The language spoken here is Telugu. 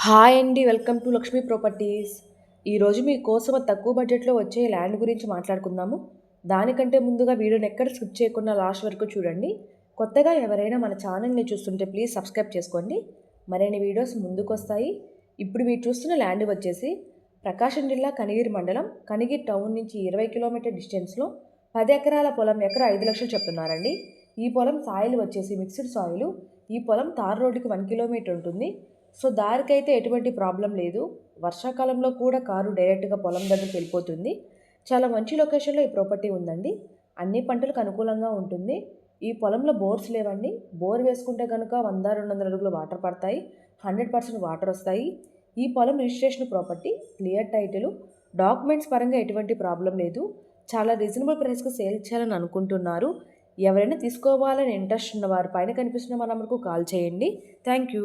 హాయ్ అండి, వెల్కమ్ టు లక్ష్మీ ప్రాపర్టీస్. ఈరోజు మీకోసం తక్కువ బడ్జెట్లో వచ్చే ల్యాండ్ గురించి మాట్లాడుకుందాము. దానికంటే ముందుగా వీడియోని ఎక్కడ స్కిప్ చేయకుండా లాస్ట్ వరకు చూడండి. కొత్తగా ఎవరైనా మన ఛానల్ని చూస్తుంటే ప్లీజ్ సబ్స్క్రైబ్ చేసుకోండి. మరిన్ని వీడియోస్ ముందుకు వస్తాయి. ఇప్పుడు మీరు చూస్తున్న ల్యాండ్ వచ్చేసి ప్రకాశం జిల్లా కనిగిరి మండలం, కనిగిరి టౌన్ నుంచి 20 కిలోమీటర్ డిస్టెన్స్లో 10 ఎకరాల పొలం, ఎకరా 5 లక్షలు చెప్తున్నారండి. ఈ పొలం సాయిల్ వచ్చేసి మిక్స్డ్ సాయిల్. ఈ పొలం తార్ రోడ్డుకి 1 కిలోమీటర్ ఉంటుంది. సో దారికైతే ఎటువంటి ప్రాబ్లం లేదు. వర్షాకాలంలో కూడా కారు డైరెక్ట్గా పొలం దగ్గరికి వెళ్ళిపోతుంది. చాలా మంచి లొకేషన్లో ఈ ప్రాపర్టీ ఉందండి. అన్ని పంటలకు అనుకూలంగా ఉంటుంది. ఈ పొలంలో బోర్స్ లేవండి. బోర్ వేసుకుంటే కనుక 100-200 అడుగులు వాటర్ పడతాయి. 100% వాటర్ వస్తాయి. ఈ పొలం registration property, clear title, documents పరంగా ఎటువంటి ప్రాబ్లం లేదు. చాలా రీజనబుల్ ప్రైస్కి సేల్ చేయాలని అనుకుంటున్నారు. ఎవరైనా తీసుకోవాలని ఇంట్రెస్ట్ ఉన్న వారి పైన కనిపిస్తున్న మా నెంబర్కు కాల్ చేయండి. Thank you.